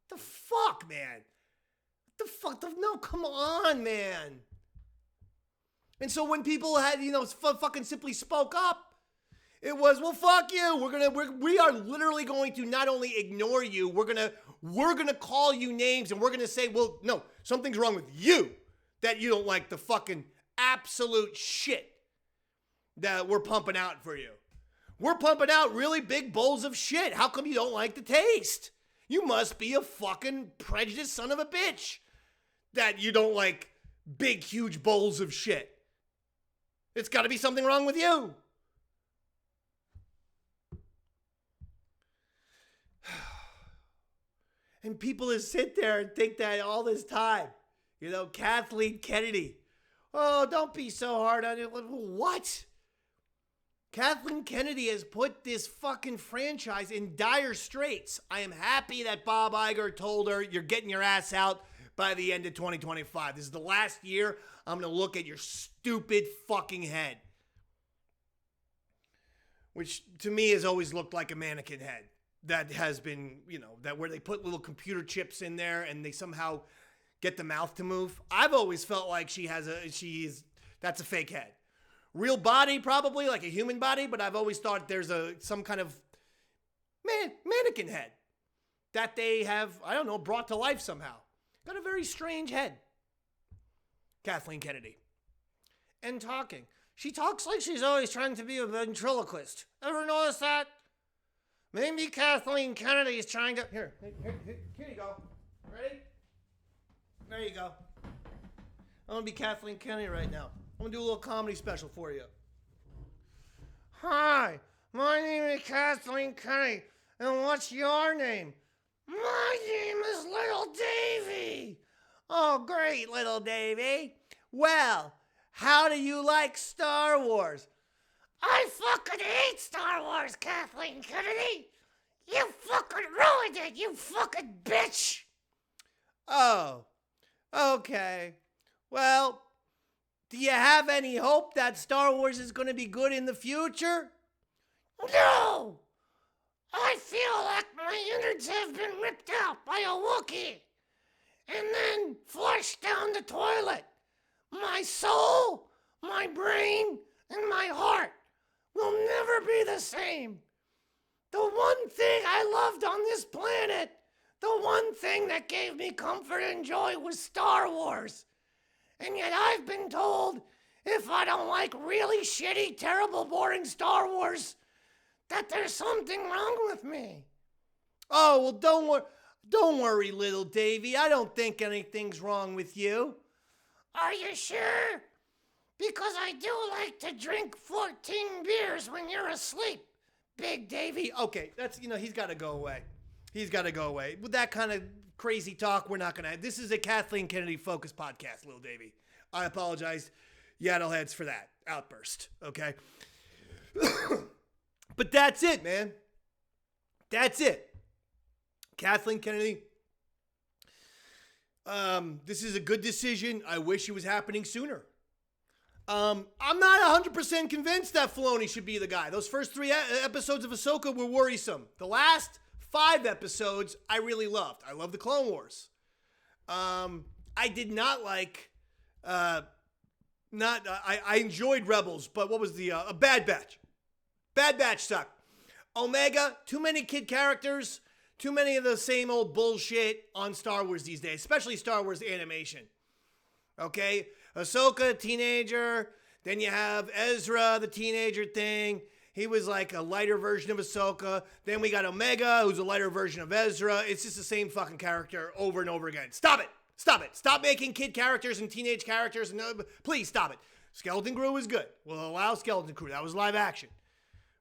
The fuck, man? What the fuck? No, come on, man. And so when people had, fucking simply spoke up, it was, well, fuck you. We are literally going to not only ignore you, we're gonna call you names, and we're gonna say, well, no, something's wrong with you that you don't like the fucking absolute shit that we're pumping out for you. We're pumping out really big bowls of shit. How come you don't like the taste? You must be a fucking prejudiced son of a bitch that you don't like big, huge bowls of shit. It's got to be something wrong with you. And people just sit there and think that all this time, Kathleen Kennedy. Oh, don't be so hard on it. What? Kathleen Kennedy has put this fucking franchise in dire straits. I am happy that Bob Iger told her, you're getting your ass out by the end of 2025. This is the last year I'm going to look at your stupid fucking head. Which to me has always looked like a mannequin head. That has been, that where they put little computer chips in there and they somehow get the mouth to move. I've always felt like that's a fake head. Real body, probably, like a human body, but I've always thought there's some kind of mannequin head that they have, brought to life somehow. Got a very strange head. Kathleen Kennedy. And talking. She talks like she's always trying to be a ventriloquist. Ever notice that? Maybe Kathleen Kennedy is trying to... Here you go. Ready? There you go. I'm going to be Kathleen Kennedy right now. I'm going to do a little comedy special for you. Hi, my name is Kathleen Kennedy, and what's your name? My name is Little Davy. Oh, great, Little Davy. Well, how do you like Star Wars? I fucking hate Star Wars, Kathleen Kennedy. You fucking ruined it, you fucking bitch. Oh, okay. Well... do you have any hope that Star Wars is going to be good in the future? No! I feel like my innards have been ripped out by a Wookiee and then flushed down the toilet. My soul, my brain, and my heart will never be the same. The one thing I loved on this planet, the one thing that gave me comfort and joy was Star Wars. And yet I've been told if I don't like really shitty, terrible, boring Star Wars, that there's something wrong with me. Oh, well, don't worry, Little Davy. I don't think anything's wrong with you. Are you sure? Because I do like to drink 14 beers when you're asleep, Big Davy. Okay, that's, he's got to go away. He's got to go away. With that kind of crazy talk, we're not going to... This is a Kathleen Kennedy focused podcast, Little Davy. I apologize, Yaddle heads, for that outburst, okay? But that's it, man. That's it. Kathleen Kennedy. This is a good decision. I wish it was happening sooner. I'm not 100% convinced that Filoni should be the guy. Those first 3 episodes of Ahsoka were worrisome. The last 5 episodes I really loved. I love the Clone Wars. I did not like, I enjoyed Rebels, but what was the, Bad Batch. Bad Batch sucked. Omega, too many kid characters, too many of the same old bullshit on Star Wars these days, especially Star Wars animation. Okay? Ahsoka, teenager, then you have Ezra, the teenager thing. He was like a lighter version of Ahsoka. Then we got Omega, who's a lighter version of Ezra. It's just the same fucking character over and over again. Stop it. Stop it. Stop making kid characters and teenage characters. Please stop it. Skeleton Crew was good. We'll allow Skeleton Crew. That was live action.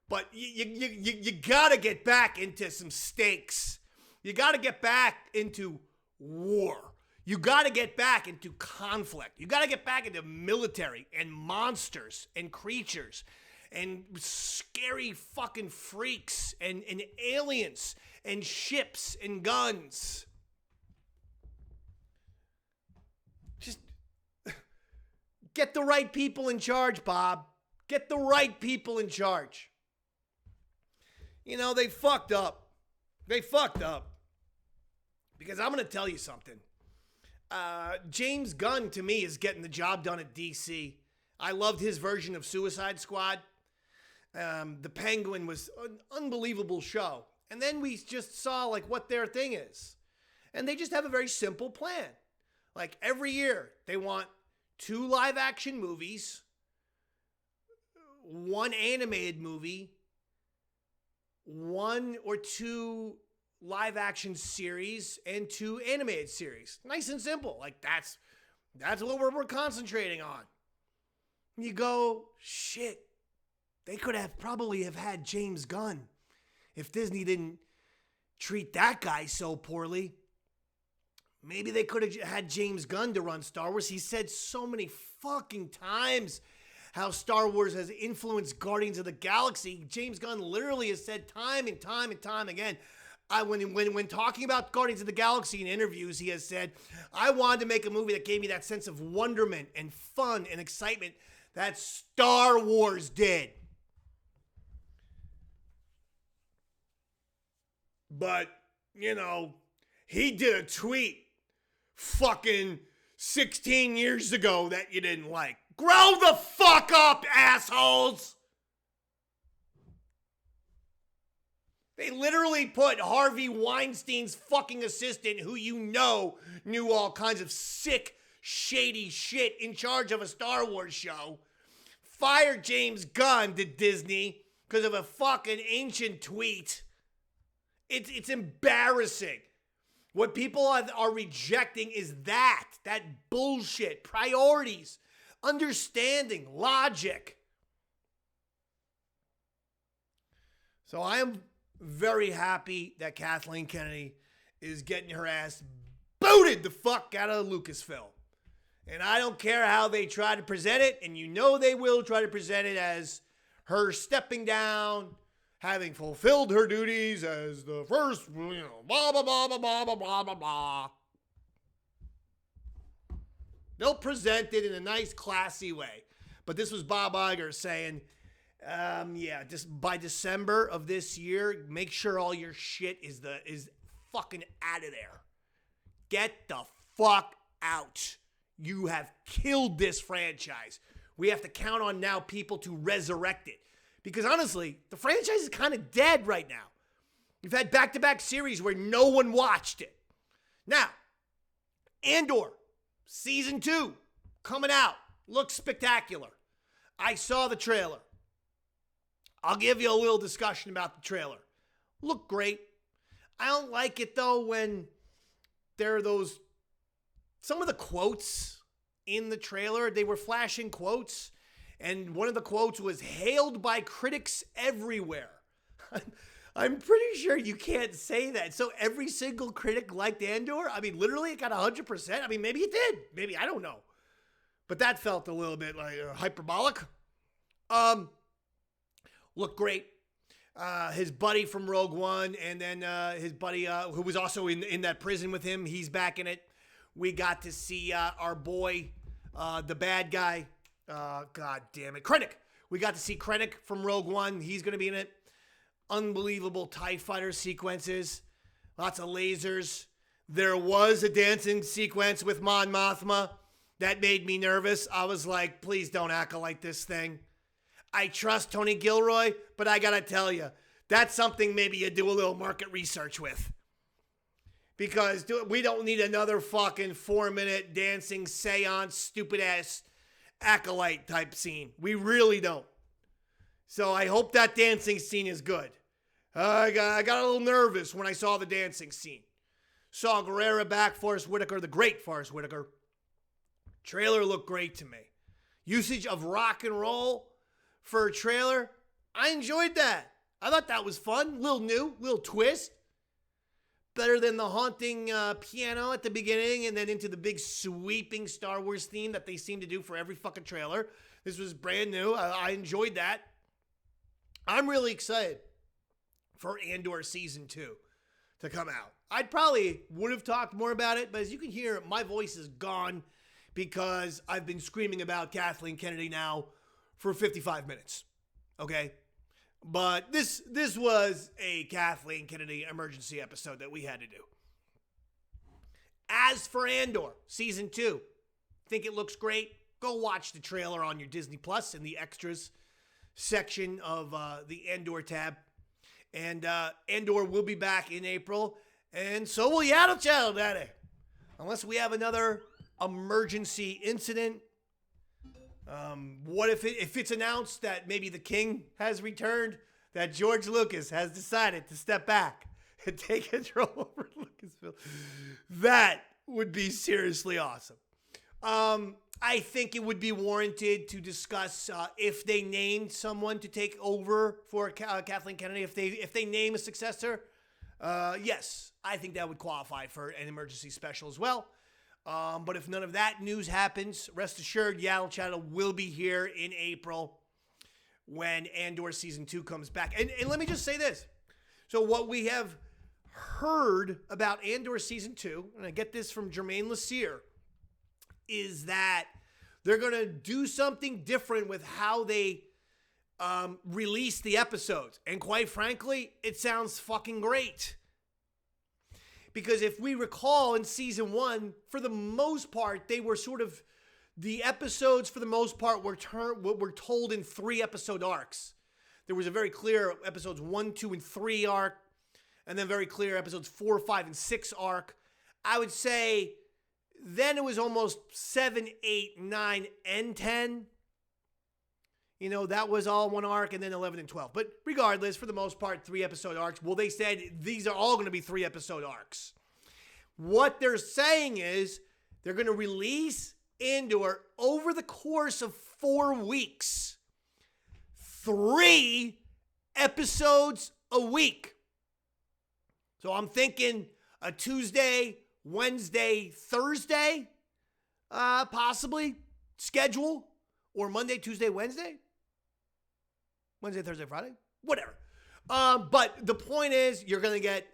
But you gotta get back into some stakes. You gotta get back into war. You gotta get back into conflict. You gotta get back into military and monsters and creatures and scary fucking freaks and aliens and ships and guns. Just get the right people in charge, Bob. Get the right people in charge. You know, they fucked up. They fucked up. Because I'm going to tell you something. James Gunn, to me, is getting the job done at DC. I loved his version of Suicide Squad. The Penguin was an unbelievable show. And then we just saw, like, what their thing is. And they just have a very simple plan. Like, every year, they want 2 live-action movies, 1 animated movie, 1 or 2 live-action series, and 2 animated series. Nice and simple. Like, that's what we're concentrating on. You go, shit, they could have probably have had James Gunn if Disney didn't treat that guy so poorly. Maybe they could have had James Gunn to run Star Wars. He said so many fucking times how Star Wars has influenced Guardians of the Galaxy. James Gunn literally has said time and time and time again, when talking about Guardians of the Galaxy in interviews, he has said, I wanted to make a movie that gave me that sense of wonderment and fun and excitement that Star Wars did. But, you know, he did a tweet fucking 16 years ago that you didn't like. Grow the fuck up, assholes! They literally put Harvey Weinstein's fucking assistant, who you know knew all kinds of sick, shady shit, in charge of a Star Wars show. Fired James Gunn to Disney because of a fucking ancient tweet. It's embarrassing. What people are rejecting is that bullshit, priorities, understanding, logic. So I am very happy that Kathleen Kennedy is getting her ass booted the fuck out of Lucasfilm. And I don't care how they try to present it, and you know they will try to present it as her stepping down, having fulfilled her duties as the first, blah, blah, blah, blah, blah, blah, blah, blah, blah. They'll present it in a nice, classy way. But this was Bob Iger saying, just by December of this year, make sure all your shit is fucking out of there. Get the fuck out. You have killed this franchise. We have to count on now people to resurrect it. Because honestly, the franchise is kind of dead right now. You've had back-to-back series where no one watched it. Now, Andor, Season 2, coming out. Looks spectacular. I saw the trailer. I'll give you a little discussion about the trailer. Looked great. I don't like it, though, when there are some of the quotes in the trailer, they were flashing quotes. And one of the quotes was, hailed by critics everywhere. I'm pretty sure you can't say that. So every single critic liked Andor? I mean, literally it got 100%? I mean, maybe it did. Maybe, I don't know. But that felt a little bit like hyperbolic. Looked great. His buddy from Rogue One, and then his buddy who was also in that prison with him, he's back in it. We got to see our boy, the bad guy, God damn it, Krennic. We got to see Krennic from Rogue One. He's going to be in it. Unbelievable TIE fighter sequences. Lots of lasers. There was a dancing sequence with Mon Mothma that made me nervous. I was like, please don't Acolyte this thing. I trust Tony Gilroy, but I got to tell you, that's something maybe you do a little market research with. Because we don't need another fucking 4-minute dancing seance, stupid ass Acolyte type scene. We really don't. So I hope that dancing scene is good. I got a little nervous when I saw the dancing scene. Saw Guerrera back, Forrest Whitaker, the great Forrest Whitaker. Trailer looked great to me. Usage of rock and roll for a trailer, I enjoyed that. I thought that was fun. Little new, little twist. Better than the haunting piano at the beginning and then into the big sweeping Star Wars theme that they seem to do for every fucking trailer. This was brand new. I enjoyed that. I'm really excited for Andor Season 2 to come out. I probably would have talked more about it, but as you can hear, my voice is gone because I've been screaming about Kathleen Kennedy now for 55 minutes. Okay? But this was a Kathleen Kennedy emergency episode that we had to do. As for Andor Season 2, think it looks great? Go watch the trailer on your Disney Plus in the extras section of the Andor tab. And Andor will be back in April, and so will Yaddle Chattle, Daddy. Unless we have another emergency incident. What if it's announced that maybe the king has returned, that George Lucas has decided to step back and take control over Lucasfilm? That would be seriously awesome. I think it would be warranted to discuss if they named someone to take over for Kathleen Kennedy. If they name a successor, yes, I think that would qualify for an emergency special as well. But if none of that news happens, rest assured, Yaddle Chattle will be here in April when Andor Season 2 comes back. And let me just say this. So what we have heard about Andor Season 2, and I get this from Jermaine Lassier, is that they're going to do something different with how they release the episodes. And quite frankly, it sounds fucking great. Because if we recall in Season 1, for the most part, they were sort of, the episodes for the most part were told in 3-episode arcs. There was a very clear episodes 1, 2, and 3 arc, and then very clear episodes 4, 5, and 6 arc. I would say then it was almost 7, 8, 9, and 10. You know, that was all one arc, and then 11 and 12. But regardless, for the most part, 3-episode arcs. Well, they said these are all going to be 3-episode arcs. What they're saying is they're going to release Andor over the course of 4 weeks. 3 episodes a week. So I'm thinking a Tuesday, Wednesday, Thursday, possibly schedule, or Monday, Tuesday, Wednesday, Thursday, Friday, whatever. But the point is, you're going to get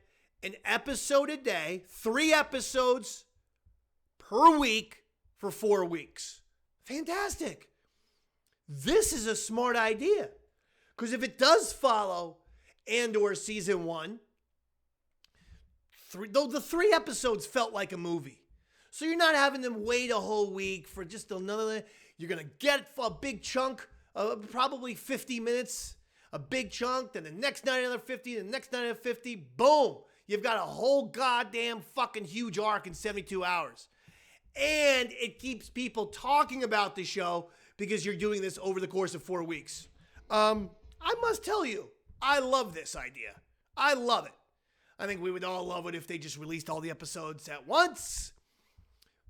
an episode a day, 3 episodes per week for 4 weeks. Fantastic. This is a smart idea, because if it does follow Andor Season 1, the 3 episodes felt like a movie. So you're not having them wait a whole week for just another. You're going to get a big chunk, probably 50 minutes, a big chunk, then the next night another 50, the next night another 50. Boom. You've got a whole goddamn fucking huge arc in 72 hours. And it keeps people talking about the show because you're doing this over the course of 4 weeks. I must tell you, I love this idea. I love it. I think we would all love it if they just released all the episodes at once.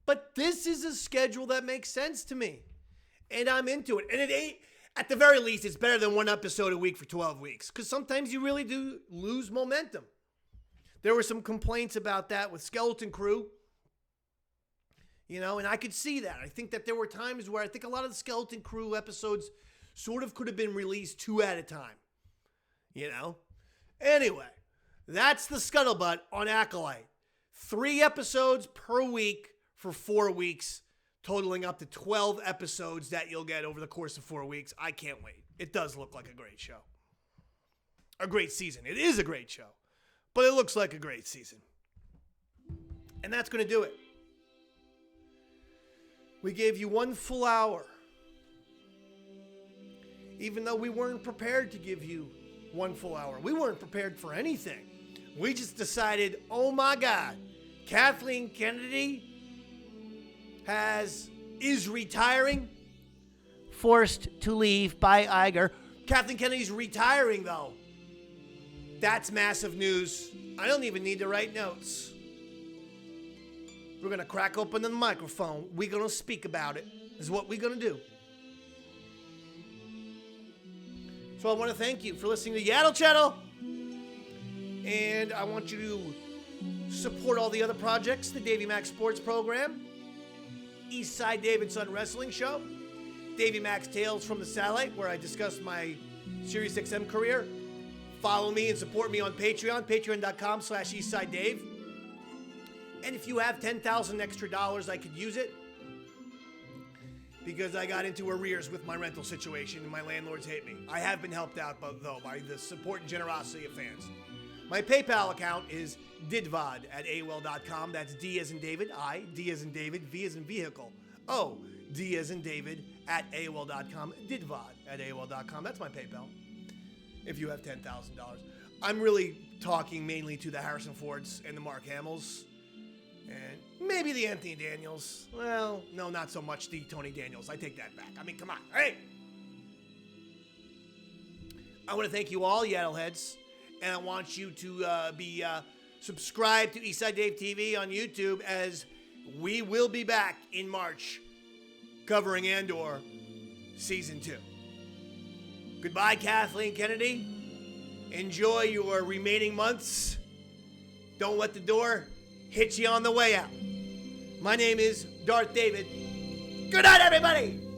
But this is a schedule that makes sense to me. And I'm into it. And it ain't, at the very least, it's better than 1 episode a week for 12 weeks. Because sometimes you really do lose momentum. There were some complaints about that with Skeleton Crew. You know, and I could see that. I think that there were times where I think a lot of the Skeleton Crew episodes sort of could have been released 2 at a time. You know? Anyway, that's the scuttlebutt on Acolyte. 3 episodes per week for 4 weeks, totaling up to 12 episodes that you'll get over the course of 4 weeks. I can't wait. It does look like a great show. A great season. It is a great show. But it looks like a great season. And that's going to do it. We gave you 1 full hour. Even though we weren't prepared to give you 1 full hour. We weren't prepared for anything. We just decided, oh my God, Kathleen Kennedy is retiring, forced to leave by Iger, Kathleen Kennedy's retiring, though. That's massive news. I don't even need to write notes. We're going to crack open the microphone. We're going to speak about it. This is what we're going to do. So I want to thank you for listening to Yaddle Chattle. And I want you to support all the other projects, the Davey Max Sports Program, Eastside David Son Wrestling Show, Davey Max Tales from the Satellite, where I discuss my SiriusXM career. Follow me and support me on Patreon, patreon.com/EastsideDave. And if you have $10,000 extra dollars, I could use it because I got into arrears with my rental situation and my landlords hate me. I have been helped out, though, by the support and generosity of fans. My PayPal account is didvod@AOL.com. That's D as in David, I, D as in David, V as in vehicle, O, D as in David @AOL.com, didvod@AOL.com. That's my PayPal. If you have $10,000. I'm really talking mainly to the Harrison Fords and the Mark Hamills. And maybe the Anthony Daniels. Well, no, not so much the Tony Daniels. I take that back. I mean, come on. Hey! I want to thank you all, Yaddleheads. And I want you to be subscribed to Eastside Dave TV on YouTube, as we will be back in March covering Andor Season 2. Goodbye, Kathleen Kennedy. Enjoy your remaining months. Don't let the door hit you on the way out. My name is Darth David. Good night, everybody!